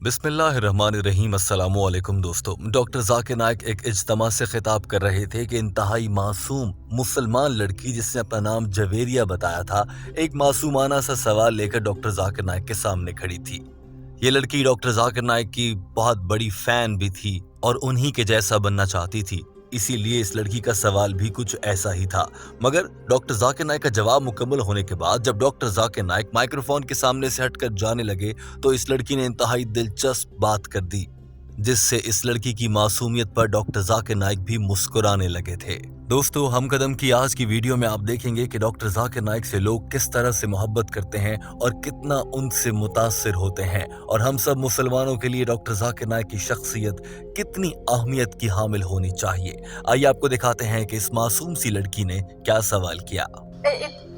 बिस्मिल्लाहिर्रहमानिर्रहीम। अस्सलामु अलैकुम दोस्तों। डॉक्टर जाकिर नाइक एक इज्तिमा से खिताब कर रहे थे कि इंतहाई मासूम मुसलमान लड़की जिसने अपना नाम जवेरिया बताया था, एक मासूमाना सा सवाल लेकर डॉक्टर जाकिर नाइक के सामने खड़ी थी। ये लड़की डॉक्टर जाकिर नाइक की बहुत बड़ी फैन भी थी और उन्हीं के जैसा बनना चाहती थी। इसीलिए इस लड़की का सवाल भी कुछ ऐसा ही था। मगर डॉक्टर जाकिर नाइक का जवाब मुकम्मल होने के बाद जब डॉक्टर जाकिर नाइक माइक्रोफोन के सामने से हटकर जाने लगे तो इस लड़की ने इंतहाई दिलचस्प बात कर दी, जिससे इस लड़की की मासूमियत पर डॉक्टर जाकिर नाइक भी मुस्कुराने लगे थे। दोस्तों, हम कदम की आज की वीडियो में आप देखेंगे कि डॉक्टर जाकिर नाइक से लोग किस तरह से मोहब्बत करते हैं और कितना उनसे मुतासिर होते हैं, और हम सब मुसलमानों के लिए डॉक्टर जाकिर नाइक की शख्सियत कितनी अहमियत की हामिल होनी चाहिए। आइए आपको दिखाते हैं कि इस मासूम सी लड़की ने क्या सवाल किया।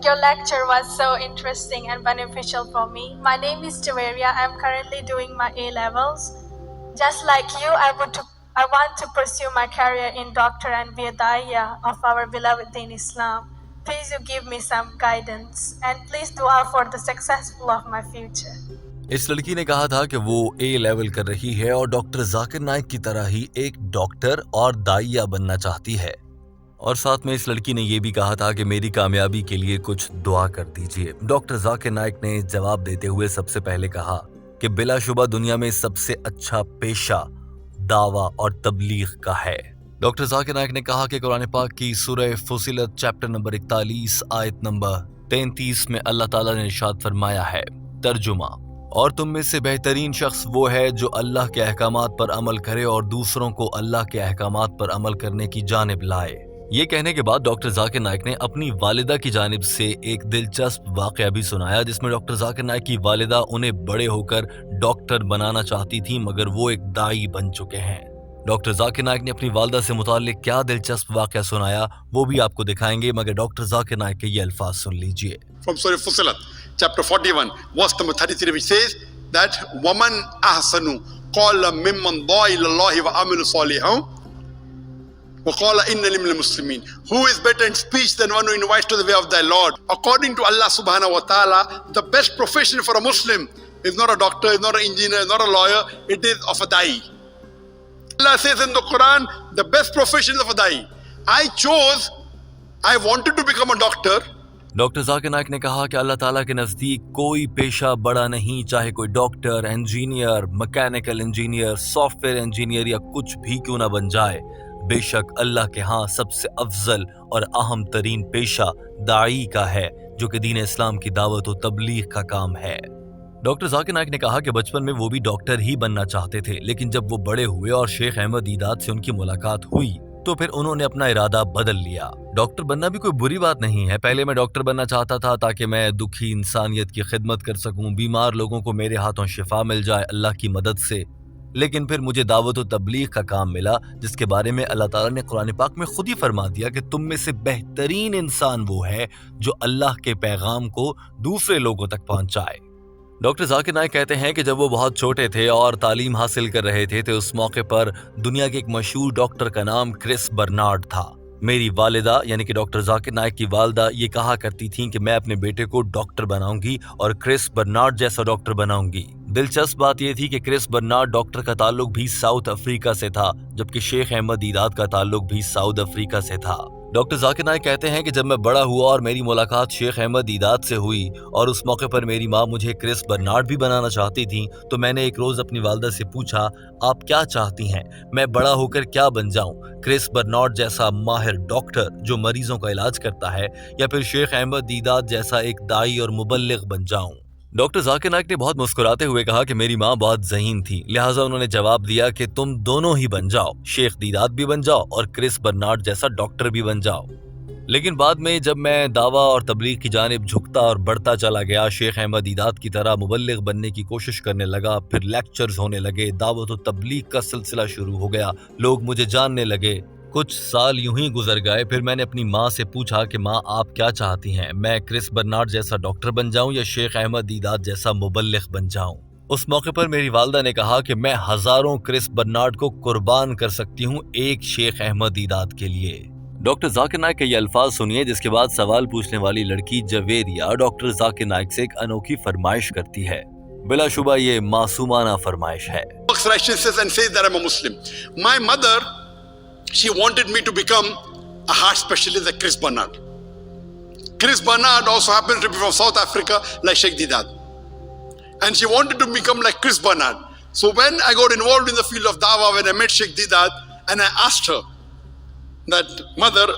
Your lecture was so interesting and beneficial for me. My name is Javeria. I'm currently doing my A levels. Just like you, I want to pursue my career in doctor and be a da'iyah of our beloved Deen Islam. Please you give me some guidance and please dua for the successful of my future. इस लड़की ने कहा था कि वो ए level कर रही है और डॉक्टर जाकिर नाइक की तरह ही एक डॉक्टर और दाइया बनना चाहती है, और साथ में इस लड़की ने ये भी कहा था कि मेरी कामयाबी के लिए कुछ दुआ कर दीजिए। डॉक्टर जाकिर नाइक ने जवाब देते हुए सबसे पहले कहा कि बिलाशुबा दुनिया में सबसे अच्छा पेशा दावा और तबलीग का है। डॉक्टर जाकिर नाइक ने कहा कि कुरान पाक की सूरह फुसिलत चैप्टर नंबर 41 आयत नंबर 33 में अल्लाह ताला ने इरशाद फरमाया है, तर्जुमा, और तुम में से बेहतरीन शख्स वो है जो अल्लाह के अहकामात पर अमल करे और दूसरों को अल्लाह के अहकामात पर अमल करने की जानिब लाए। ये कहने के बाद डॉक्टर जाकिर नाइक ने अपनी वालिदा की जानिब से एक दिलचस्प वाकया भी सुनाया, जिसमें डॉक्टर जाकिर नाइक की वालिदा उन्हें बड़े होकर डॉक्टर बनाना चाहती थी, मगर वो एक दाई बन चुके हैं। डॉक्टर जाकिर नाइक ने अपनी वालिदा से मुताल्लिक क्या दिलचस्प वाकया सुनाया वो भी आपको दिखाएंगे, मगर डॉक्टर जाकिर नाइक के ये अल्फाज सुन लीजिए। From Surah Fussilat, chapter 41, verse number 33, which says that woman ahsanu qala mimman da'a ila Allah wa amilu salihan wa qala innani minal muslimin. Who is better in speech than one who invites to the way of thy Lord? According to Allah subhanahu wa ta'ala, the best profession for a Muslim is not a doctor, is not an engineer, is not a lawyer, it is of a da'i. Allah says in the Quran, the best profession is of a da'i. I wanted to become a doctor. Doctor Zakir Naik ने कहा कि अल्लाह ताला के नज़दीक कोई पेशा बड़ा नहीं, चाहे कोई doctor, engineer, mechanical engineer, software engineer या कुछ भी क्यों ना बन जाए। बेशक अल्लाह के हाँ सबसे अफजल और अहम तरीन पेशा दाई का है, जो कि दीन इस्लाम की दावत और तबलीग का काम है। डॉक्टर जाकिर नाइक ने कहा कि बचपन में वो भी डॉक्टर ही बनना चाहते थे, लेकिन जब वो बड़े हुए और शेख अहमद दीदात से उनकी मुलाकात हुई तो फिर उन्होंने अपना इरादा बदल लिया। डॉक्टर बनना भी कोई बुरी बात नहीं है। पहले मैं डॉक्टर बनना चाहता था ताकि मैं दुखी इंसानियत की खिदमत कर सकूं, बीमार लोगों को मेरे हाथों शिफा मिल जाए अल्लाह की मदद से। लेकिन फिर मुझे दावत और तबलीग का काम मिला, जिसके बारे में अल्लाह ताला ने कुरान पाक में खुद ही फरमा दिया कि तुम में से बेहतरीन इंसान वो है जो अल्लाह के पैगाम को दूसरे लोगों तक पहुंचाए। डॉक्टर जाकिर नाइक कहते हैं कि जब वो बहुत छोटे थे और तालीम हासिल कर रहे थे तो उस मौके पर दुनिया के एक मशहूर डॉक्टर का नाम क्रिस बर्नार्ड था। मेरी वालिदा यानी कि डॉक्टर जाकिर नाइक की वालिदा ये कहा करती थीं कि मैं अपने बेटे को डॉक्टर बनाऊंगी और क्रिस बर्नार्ड जैसा डॉक्टर बनाऊंगी। दिलचस्प बात यह थी कि क्रिस बर्नार्ड डॉक्टर का ताल्लुक भी साउथ अफ्रीका से था, जबकि शेख अहमद दीदात का ताल्लुक भी साउथ अफ्रीका से था। डॉक्टर जाकिर नाइक कहते हैं कि जब मैं बड़ा हुआ और मेरी मुलाकात शेख अहमद दीदात से हुई और उस मौके पर मेरी माँ मुझे क्रिस बर्नार्ड भी बनाना चाहती थी, तो मैंने एक रोज अपनी वालिदा से पूछा, आप क्या चाहती हैं, मैं बड़ा होकर क्या बन जाऊं, क्रिस बर्नार्ड जैसा माहिर डॉक्टर जो मरीजों का इलाज करता है, या फिर शेख अहमद दीदात जैसा एक दाई और मुबल्लिग बन जाऊं। डॉक्टर जाकिर नाइक ने बहुत मुस्कुराते हुए कहा कि मेरी माँ बहुत ज़हीन थी, लिहाजा उन्होंने जवाब दिया कि तुम दोनों ही बन जाओ, शेख दीदात भी बन जाओ और क्रिस बर्नार्ड जैसा डॉक्टर भी बन जाओ। लेकिन बाद में जब मैं दावा और तबलीग की जानिब झुकता और बढ़ता चला गया, शेख अहमद दीदात की तरह मुबल्लिग बनने की कोशिश करने लगा, फिर लेक्चर्स होने लगे, दावत और तबलीग का सिलसिला शुरू हो गया, लोग मुझे जानने लगे। कुछ साल यूं ही गुजर गए। फिर मैंने अपनी माँ से पूछा कि माँ आप क्या चाहती हैं, मैं क्रिस बर्नार्ड जैसा डॉक्टर बन जाऊं या शेख अहमद दीदात जैसा मुबल्लिग बन जाऊं। उस मौके पर मेरी वालिदा ने कहा कि मैं हजारों क्रिस बर्नार्ड को कुर्बान कर सकती हूं एक शेख अहमद दीदात के लिए। डॉक्टर जाकिर नाइक के ये अल्फाज सुनिए, जिसके बाद सवाल पूछने वाली लड़की जवेरिया डॉक्टर जाकिर नाइक से एक अनोखी फरमाइश करती है। बिला शुबा ये मासूमाना फरमाइश है। Works righteousness and says that I'm a Muslim. My mother, she wanted me to become a heart specialist like Chris Barnard. Chris Barnard also happens to be from South Africa like Sheikh Didat. And she wanted to become like Chris Barnard. So when I got involved in the field of dawah, when I met Sheikh Didat, and I asked her that,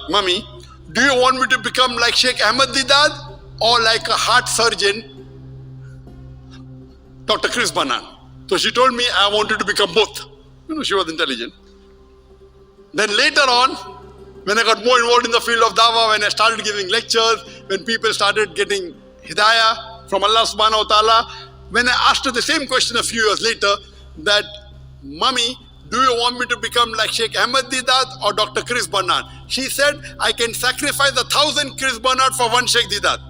Mummy, do you want me to become like Sheikh Ahmed Didat or like a heart surgeon, Dr. Chris Barnard? So she told me I wanted to become both. She was intelligent. Then later on, when I got more involved in the field of dawah, when I started giving lectures, when people started getting hidayah from Allah subhanahu wa ta'ala, when I asked her the same question a few years later, that, Mummy, do you want me to become like Sheikh Ahmed Didat or Dr. Chris Barnard? She said, I can sacrifice 1,000 Chris Barnard for one Sheikh Didat.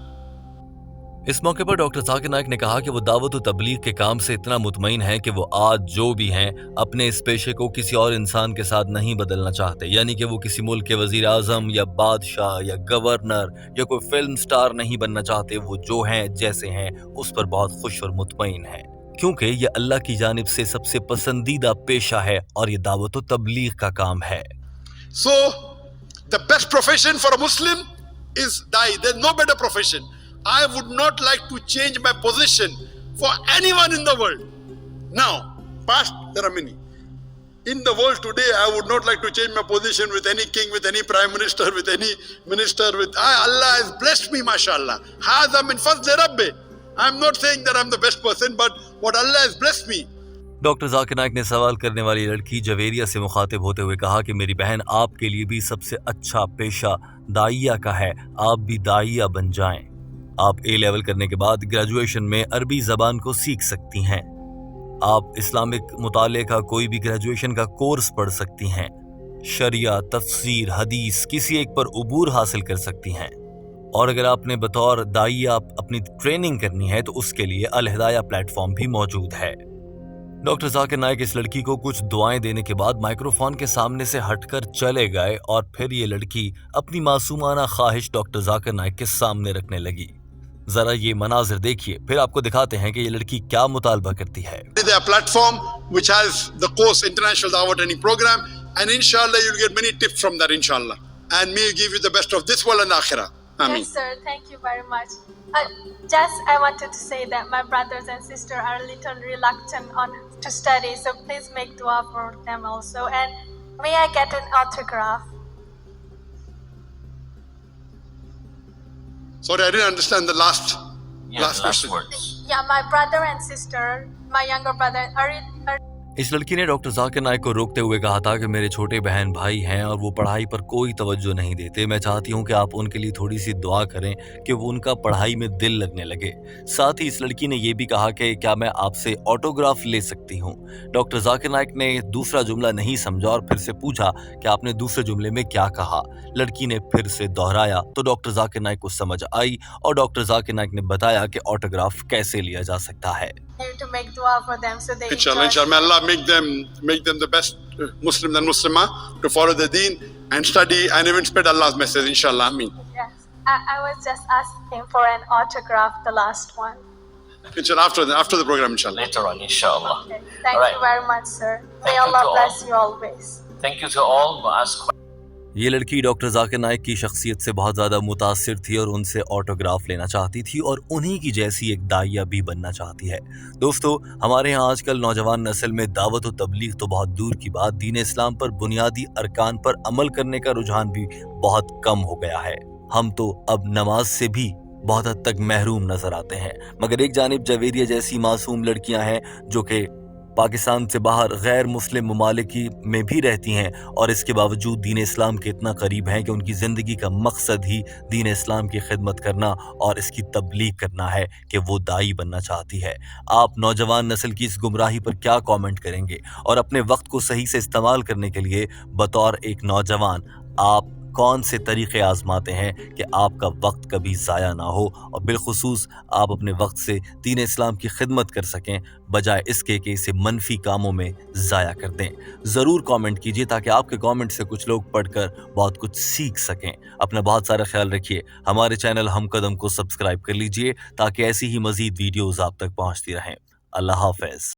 इस मौके पर doctor Zakir Naik ने कहा कि वो दावत व तबलीग के काम से इतना मुतमईन है कि वो आज जो भी हैं अपने इस पेशे को किसी और इंसान के साथ नहीं बदलना चाहते, यानी कि वो किसी मुल्क के वजीर आजम या बादशाह या गवर्नर या कोई फिल्म स्टार नहीं बनना चाहते। वो जो हैं जैसे हैं उस पर बहुत खुश और मुतमईन हैं, क्योंकि ये अल्लाह की जानिब से सबसे पसंदीदा पेशा है और ये दावत व तबलीग का काम है। So, the best profession for a Muslim is da'i. There's no better profession. I would not like to change my position for anyone in the world. Now, past, there are many. In the world today, I would not like to change my position with any king, with any prime minister, with any minister. Allah has blessed me, mashallah. Hadha min fadli rabbi. I'm not saying that I'm the best person, but what Allah has blessed me. Doctor Zakir Naik ने सवाल करने वाली लड़की जवेरिया से मुखातिब होते हुए कहा कि मेरी बहन, आपके लिए भी सबसे अच्छा पेशा दाइया का है, आप भी दाइया बन जाएं। आप ए लेवल करने के बाद ग्रेजुएशन में अरबी ज़बान को सीख सकती हैं। आप इस्लामिक मुताले का कोई भी ग्रेजुएशन का कोर्स पढ़ सकती हैं। शरिया, तफसीर, हदीस किसी एक पर उबूर हासिल कर सकती हैं। और अगर आपने बतौर दाइया अपनी ट्रेनिंग करनी है तो उसके लिए अल हिदाया प्लेटफॉर्म भी मौजूद है। डॉक्टर जाकिर नाइक इस लड़की को कुछ दुआएं देने के बाद माइक्रोफोन के सामने से हटकर चले गए और फिर ये लड़की अपनी मासूमाना ख्वाहिश डॉक्टर जाकिर नाइक के सामने रखने लगी। जरा ये मनाजिर देखिए, फिर आपको दिखाते हैं कि ये लड़की क्या मुतालबा करती है। A platform which has the course International Dawah Training Program, and inshallah you'll get many tips from that, inshallah. And may you give you the best of this world and akhirah. Ameen. Yes, sir. Thank you very much. I wanted to say that my brothers and sisters are a little reluctant to study, so please make dua for them also. And may I get an autograph? Sorry, I didn't understand the last question. words. Yeah, my brother and sister, my younger brother, are इस लड़की ने doctor Zakir Naik को रोकते हुए कहा था कि मेरे छोटे बहन भाई हैं और वो पढ़ाई पर कोई तवज्जो नहीं देते। मैं चाहती हूँ कि आप उनके लिए थोड़ी सी दुआ करें कि वो उनका पढ़ाई में दिल लगने लगे। साथ ही इस लड़की ने ये भी कहा कि क्या मैं आपसे ऑटोग्राफ ले सकती हूँ। डॉक्टर जाकिर नाइक ने दूसरा जुमला नहीं समझा और फिर से पूछा कि आपने दूसरे जुमले में क्या कहा। लड़की ने फिर से दोहराया तो डॉक्टर जाकिर नाइक को समझ आई और डॉक्टर जाकिर नाइक ने बताया कि ऑटोग्राफ कैसे लिया जा सकता है। to make dua for them so they Inshallah, may Allah make them the best Muslim and Muslimah to follow the deen and study and even spread Allah's message, inshallah. Ameen. Yes, I was just asking for an autograph, the last one. Inshallah, after the program, inshallah. Later on, inshallah. Okay. Thank All right. you very much, sir. Thank May you Allah to all. bless you always. Thank you to all who asked ये लड़की doctor Zakir Naik की शख्सियत से बहुत ज़्यादा मुतासिर थी और उनसे ऑटोग्राफ लेना चाहती थी और उन्हीं की जैसी एक दाइया भी बनना चाहती है। दोस्तों, हमारे यहाँ आजकल नौजवान नस्ल में दावत व तबलीग तो बहुत दूर की बात, दीन इस्लाम पर बुनियादी अरकान पर अमल करने का रुझान भी बहुत कम हो गया है। हम तो अब नमाज से भी बहुत हद तक महरूम नजर आते हैं, मगर एक जानिब जवेरिया जैसी मासूम लड़कियां हैं जो कि पाकिस्तान से बाहर गैर मुस्लिम ममालिक में भी रहती हैं और इसके बावजूद दीन इस्लाम के इतना करीब हैं कि उनकी ज़िंदगी का मकसद ही दीन इस्लाम की खिदमत करना और इसकी तबलीग करना है कि वो दाई बनना चाहती है। आप नौजवान नस्ल की इस गुमराही पर क्या कमेंट करेंगे और अपने वक्त को सही से इस्तेमाल करने के लिए बतौर एक नौजवान आप कौन से तरीक़े आज़माते हैं कि आपका वक्त कभी ज़ाया ना हो और बिलखुसूस आप अपने वक्त से दीन इस्लाम की खिदमत कर सकें, बजाय इसके कि इसे मनफी कामों में ज़ाया कर दें। ज़रूर कमेंट कीजिए ताकि आपके कमेंट से कुछ लोग पढ़कर बहुत कुछ सीख सकें। अपना बहुत सारा ख्याल रखिए। हमारे चैनल हम कदम को सब्सक्राइब कर लीजिए ताकि ऐसी ही मज़ीद वीडियोज़ आप तक पहुँचती रहें। اللہ حافظ.